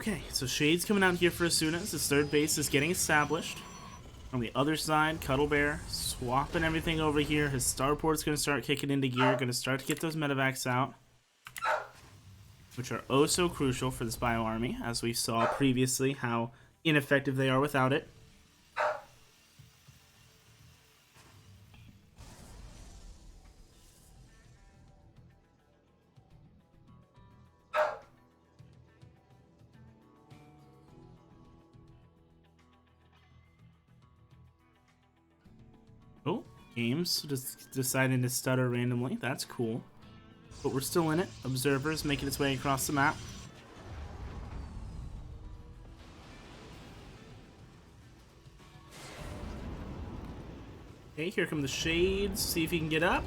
Okay, so Shade's coming out here for Asuna as his third base is getting established. On the other side, Cuddlebear swapping everything over here. His starport's going to start kicking into gear, going to start to get those medevacs out, which are oh so crucial for this bio army, as we saw previously how ineffective they are without it. Oh, games just deciding to stutter randomly. That's cool. But we're still in it. Observers making its way across the map. Okay, here come the Shades. See if he can get up.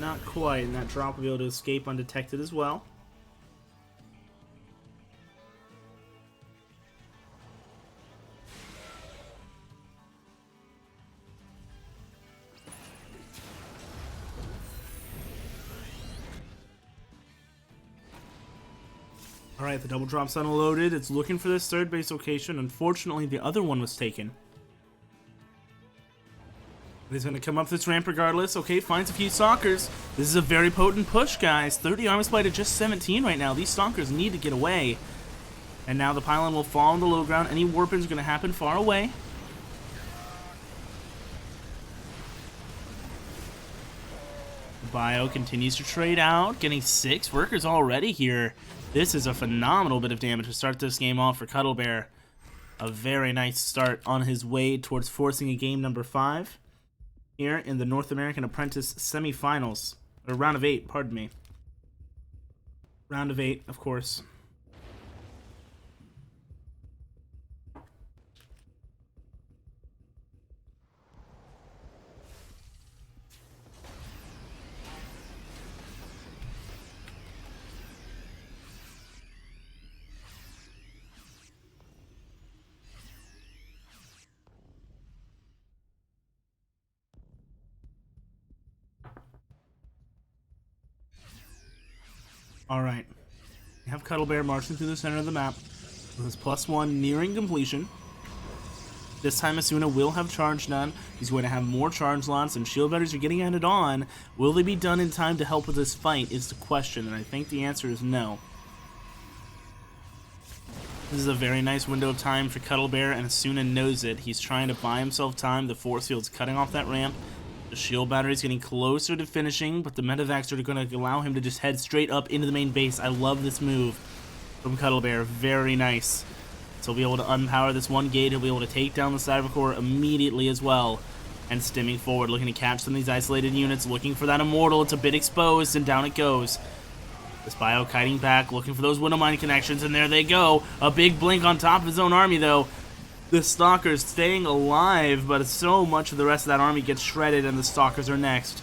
Not quite, and that drop will be able to escape undetected as well. Alright, the double drop's unloaded. It's looking for this third base location. Unfortunately, the other one was taken. He's going to come up this ramp regardless. Okay, finds a few stalkers. This is a very potent push, guys. 30 armor supply to just 17 right now. These stalkers need to get away. And now the pylon will fall on the low ground. Any warping is going to happen far away. The bio continues to trade out, getting 6 workers already here. This is a phenomenal bit of damage to start this game off for Cuddlebear. A very nice start on his way towards forcing a game number 5 here in the North American Apprentice semifinals. Or round of 8, pardon me. Round of 8, of course. Alright, we have Cuddlebear marching through the center of the map with his +1 nearing completion. This time Asuna will have charge done. He's going to have more charge lots, and shield batteries are getting added on. Will they be done in time to help with this fight is the question, and I think the answer is no. This is a very nice window of time for Cuddlebear, and Asuna knows it. He's trying to buy himself time. The force field's cutting off that ramp. The shield battery's getting closer to finishing, but the medevacs are going to allow him to just head straight up into the main base. I love this move from Cuddlebear. Very nice. So he'll be able to unpower this one gate. He'll be able to take down the cyber core immediately as well. And stimming forward, looking to catch some of these isolated units, looking for that immortal. It's a bit exposed, and down it goes. This bio kiting back, looking for those Widow Mine connections, and there they go. A big blink on top of his own army, though. The Stalkers staying alive, but so much of the rest of that army gets shredded, and the Stalkers are next.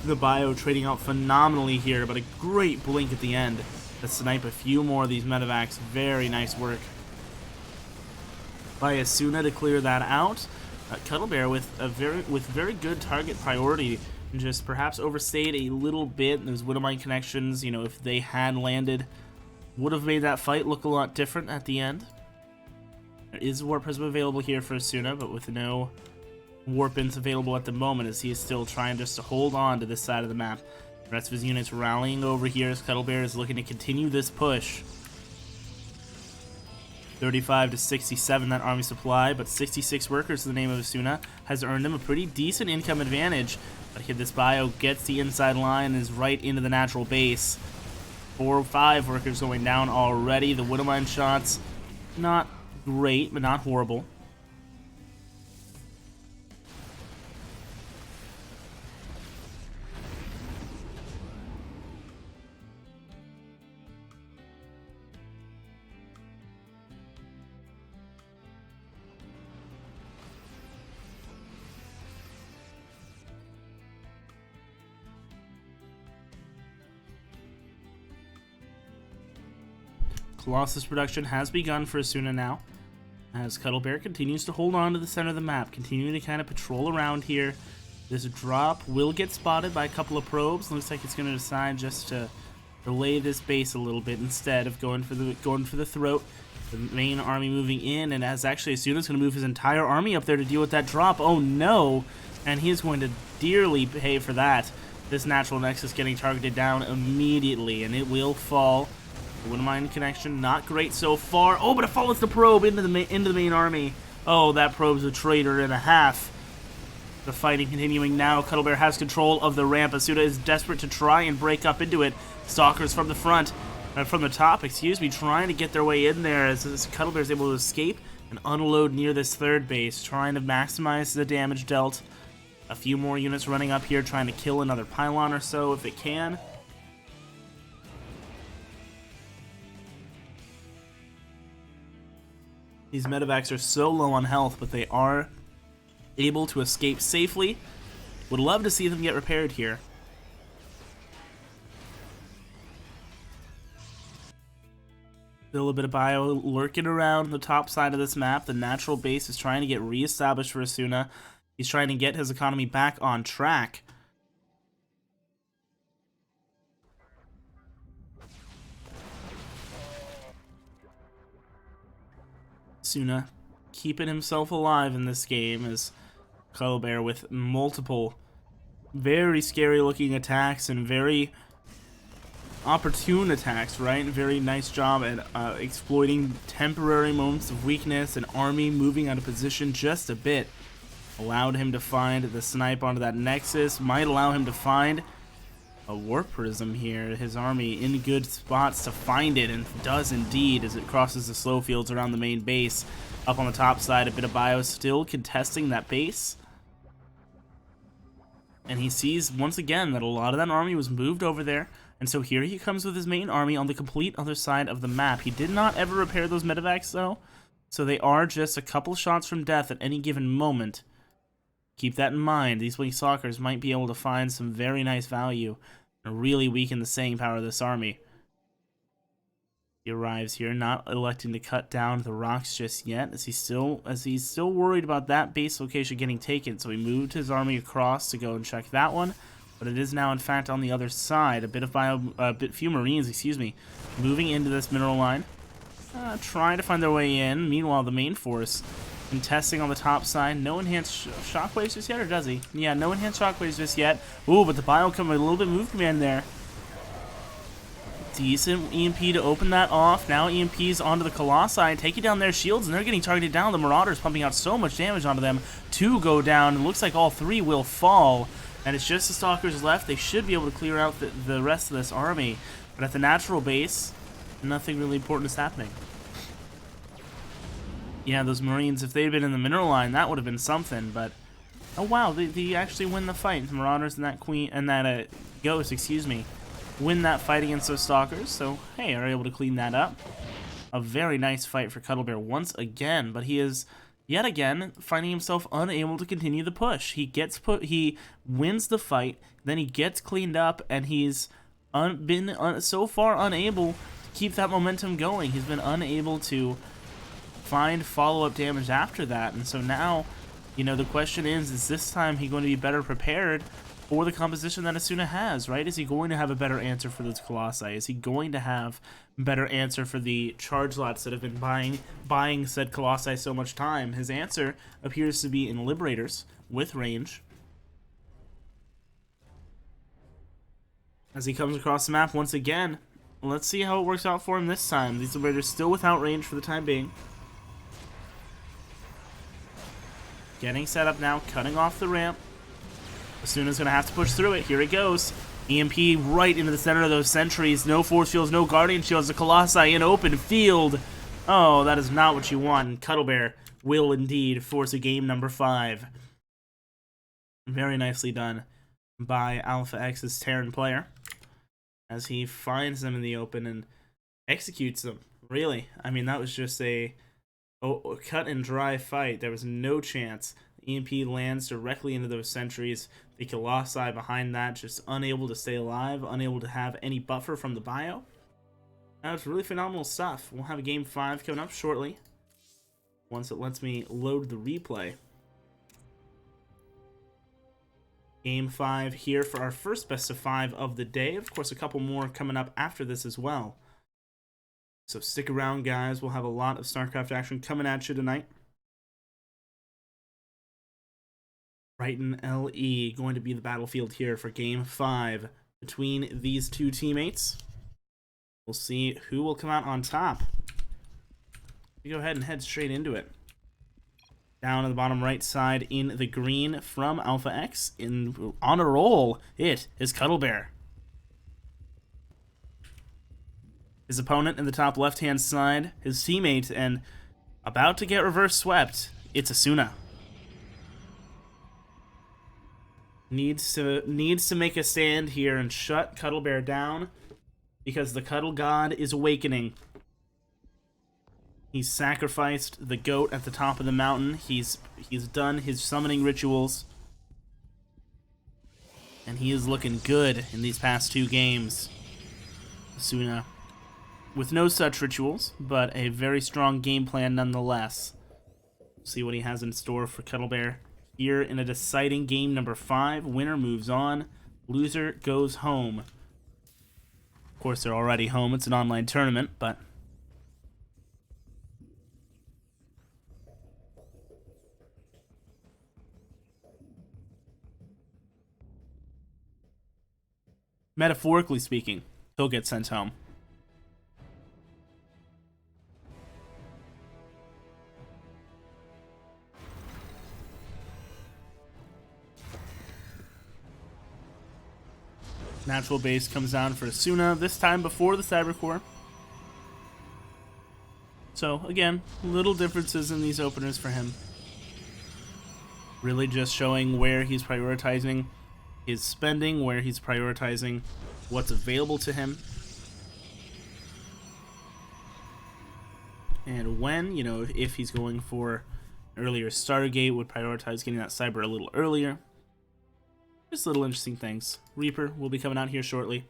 The bio trading out phenomenally here, but a great blink at the end to snipe a few more of these medevacs. Very nice work by Asuna to clear that out. Cuddlebear with very good target priority, and just perhaps overstayed a little bit. Those Widow Mine connections, you know, if they had landed, would have made that fight look a lot different at the end. There is Warp Prism available here for Asuna, but with no Warp-ins available at the moment, as he is still trying just to hold on to this side of the map. The rest of his units rallying over here as Cuddlebear is looking to continue this push. 35 to 67 that army supply, but 66 workers in the name of Asuna has earned him a pretty decent income advantage. But here this bio gets the inside line and is right into the natural base. 4 or 5 workers going down already. The Widow Mine shots, not great, but not horrible. Colossus production has begun for Asuna now, as Cuddlebear continues to hold on to the center of the map, continuing to kind of patrol around here. This drop will get spotted by a couple of probes. Looks like it's going to decide just to delay this base a little bit instead of going for the throat. The main army moving in, and as actually Asuna's going to move his entire army up there to deal with that drop. Oh no! And he is going to dearly pay for that. This natural nexus getting targeted down immediately, and it will fall. Wind mine connection, not great so far. Oh, but it follows the probe into the main army. Oh, that probe's a traitor and a half. The fighting continuing now. Cuddlebear has control of the ramp. Asuna is desperate to try and break up into it. Stalkers from the front. From the top, excuse me, trying to get their way in there as Cuddlebear is able to escape and unload near this third base, trying to maximize the damage dealt. A few more units running up here, trying to kill another pylon or so if it can. These medevacs are so low on health, but they are able to escape safely. Would love to see them get repaired here. Still a bit of bio lurking around the top side of this map. The natural base is trying to get reestablished for Asuna. He's trying to get his economy back on track. Asuna keeping himself alive in this game as Cuddlebear with multiple very scary looking attacks and very opportune attacks, right? Very nice job at exploiting temporary moments of weakness. An army moving out of position just a bit allowed him to find the snipe onto that nexus. Might allow him to find a warp prism here. His army in good spots to find it, and does indeed as it crosses the slow fields around the main base. Up on the top side, a bit of bio still contesting that base. And he sees once again that a lot of that army was moved over there. And so here he comes with his main army on the complete other side of the map. He did not ever repair those medevacs though, so they are just a couple shots from death at any given moment. Keep that in mind. These wing stalkers might be able to find some very nice value and really weaken the staying power of this army. He arrives here, not electing to cut down the rocks just yet, as he's still worried about that base location getting taken. So he moved his army across to go and check that one. But it is now, in fact, on the other side. Few Marines, excuse me, moving into this mineral line, trying to find their way in. Meanwhile, the main force contesting on the top side. No enhanced shockwaves just yet, or does he? Yeah, no enhanced shockwaves just yet. Ooh, but the bio come a little bit move command there. Decent EMP to open that off. Now EMP's onto the Colossi, taking down their shields, and they're getting targeted down. The Marauders pumping out so much damage onto them. Two go down. It looks like all three will fall. And it's just the Stalkers left. They should be able to clear out the rest of this army. But at the natural base, nothing really important is happening. Yeah, those Marines, if they'd been in the mineral line, that would have been something. But, oh wow, they actually win the fight. The Marauders and that Queen, and that Ghost, excuse me, win that fight against those Stalkers. So, hey, are able to clean that up. A very nice fight for Cuddlebear once again. But he is yet again finding himself unable to continue the push. He wins the fight, then he gets cleaned up, and he's been so far unable to keep that momentum going. He's been unable to find follow-up damage after that, and so now, you know, the question is this time he going to be better prepared for the composition that Asuna has, right? Is he going to have a better answer for those Colossi? Is he going to have a better answer for the charge lots that have been buying said Colossi so much time? His answer appears to be in Liberators with range. As he comes across the map once again, let's see how it works out for him this time. These Liberators still without range for the time being. Getting set up now, cutting off the ramp. Asuna's going to have to push through it. Here it goes. EMP right into the center of those sentries. No force fields, no guardian shields. The Colossi in open field. Oh, that is not what you want. And Cuddlebear will indeed force a game number 5. Very nicely done by Alpha X's Terran player, as he finds them in the open and executes them. Really, I mean, that was just a cut and dry fight. There was no chance. EMP lands directly into those sentries. The Colossi behind that just unable to stay alive, unable to have any buffer from the bio. That was really phenomenal stuff. We'll have a game 5 coming up shortly, once it lets me load the replay. Game 5 here for our first best of 5 of the day. Of course, a couple more coming up after this as well. So stick around, guys. We'll have a lot of StarCraft action coming at you tonight. Brighton LE going to be the battlefield here for Game 5 between these two teammates. We'll see who will come out on top. We go ahead and head straight into it. Down on the bottom right side in the green from Alpha X, on a roll, it is Cuddlebear. His opponent in the top left-hand side, his teammate, and about to get reverse swept, it's Asuna. Needs to make a stand here and shut Cuddlebear down because the Cuddle God is awakening. He's sacrificed the goat at the top of the mountain. He's done his summoning rituals. And he is looking good in these past 2 games. Asuna, with no such rituals, but a very strong game plan nonetheless. See what he has in store for Cuddlebear here in a deciding game number 5. Winner moves on. Loser goes home. Of course, they're already home. It's an online tournament, but metaphorically speaking, he'll get sent home. Natural base comes down for Asuna, this time before the Cybercore. So, again, little differences in these openers for him. Really just showing where he's prioritizing his spending, where he's prioritizing what's available to him. And when, if he's going for an earlier Stargate, would prioritize getting that Cyber a little earlier. Just little interesting things. Reaper will be coming out here shortly.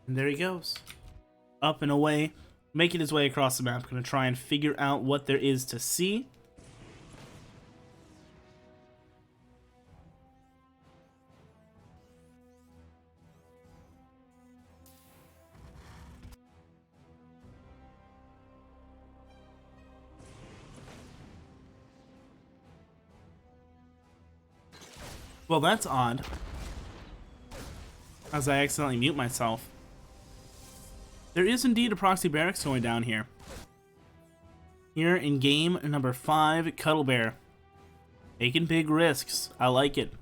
And there he goes. Up and away, making his way across the map. Going to try and figure out what there is to see. Well, that's odd. As I accidentally mute myself. There is indeed a proxy barracks going down here. Here in game number 5, Cuddlebear. Taking big risks. I like it.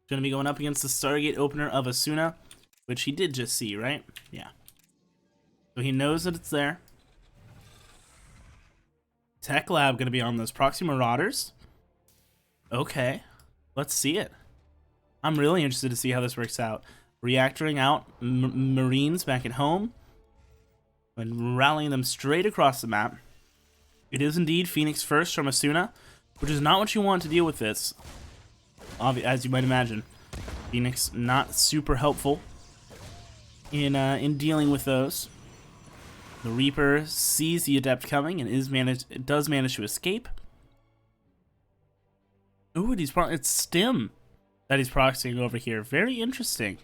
Going to be going up against the Stargate opener of Asuna, which he did just see, right? Yeah. So he knows that it's there. Tech Lab going to be on those proxy marauders. Okay. Let's see it. I'm really interested to see how this works out. Reactoring out Marines back at home and rallying them straight across the map. It is indeed Phoenix first from Asuna, which is not what you want to deal with this, as you might imagine. Phoenix not super helpful in dealing with those. The Reaper sees the Adept coming and does manage to escape. Ooh, it's Stim that he's proxying over here. Very interesting.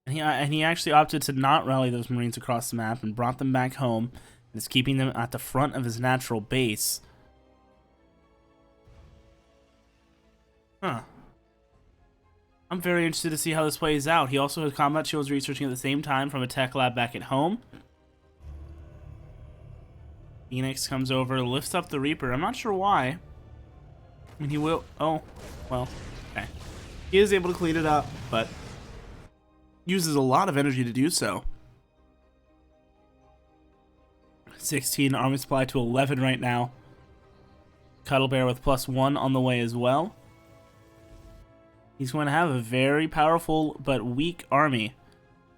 And he actually opted to not rally those Marines across the map and brought them back home and is keeping them at the front of his natural base. Huh. I'm very interested to see how this plays out. He also has combat shields researching at the same time from a tech lab back at home. Phoenix comes over, lifts up the Reaper. I'm not sure why. I mean, he will... Oh, well, okay. He is able to clean it up, but uses a lot of energy to do so. 16 army supply to 11 right now. Cuddlebear with +1 on the way as well. He's going to have a very powerful but weak army.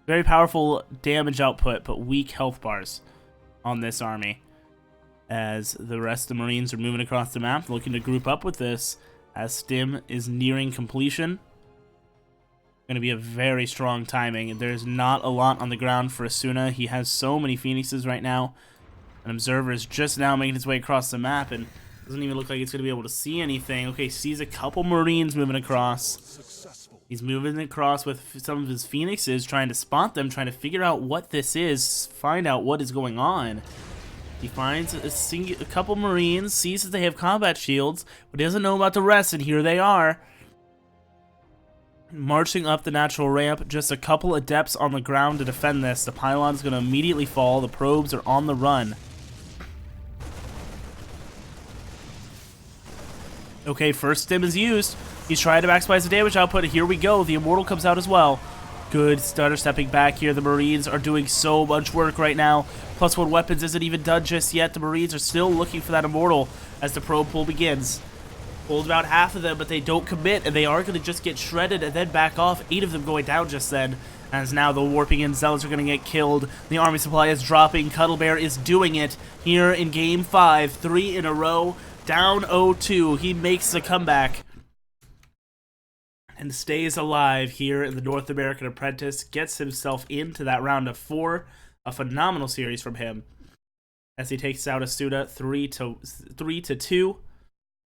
Very powerful damage output, but weak health bars on this army. As the rest of the Marines are moving across the map, looking to group up with this, as Stim is nearing completion. Going to be a very strong timing. There's not a lot on the ground for Asuna. He has so many Phoenixes right now. An Observer is just now making his way across the map and doesn't even look like he's going to be able to see anything. Okay, sees a couple Marines moving across. He's moving across with some of his Phoenixes, trying to spot them, trying to figure out what this is, find out what is going on. He finds a couple Marines, sees that they have combat shields, but he doesn't know about the rest, and here they are. Marching up the natural ramp, just a couple Adepts on the ground to defend this. The pylon's going to immediately fall. The probes are on the run. Okay, first stim is used. He's trying to maximize the damage output. Here we go. The Immortal comes out as well. Good. Stutter stepping back here. The Marines are doing so much work right now. +1 weapons isn't even done just yet. The Marines are still looking for that Immortal as the probe pull begins. Pulled about half of them, but they don't commit, and they are going to just get shredded and then back off. 8 of them going down just then, as now the Warping and Zealots are going to get killed. The army supply is dropping. Cuddlebear is doing it here in Game 5. 3 in a row, down 0-2. He makes a comeback and stays alive here in the North American Apprentice. Gets himself into that round of 4. A phenomenal series from him as he takes out Asuna 3-2.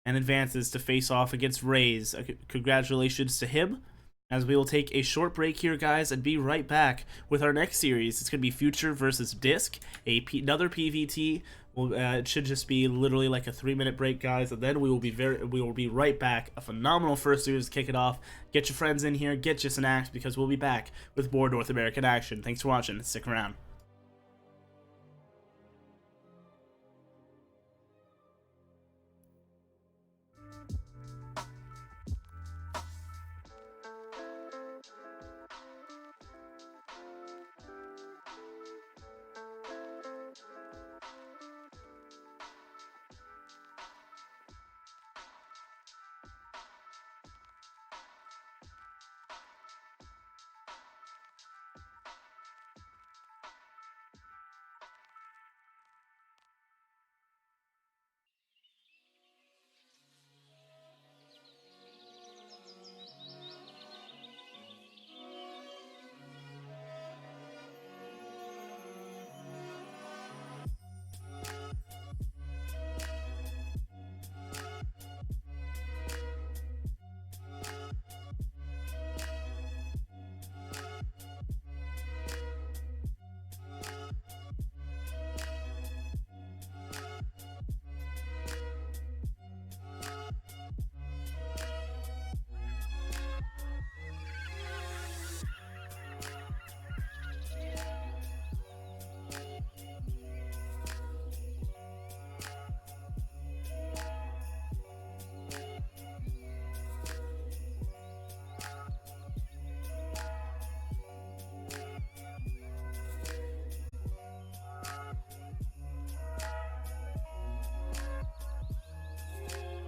And advances to face off against Raze. Congratulations to him. As we will take a short break here, guys, and be right back with our next series. It's going to be Future versus Disc, another PvT. It should just be literally like a 3-minute break, guys, and then we will be right back. A phenomenal first series to kick it off. Get your friends in here, get you snacks, because we'll be back with more North American action. Thanks for watching. Stick around.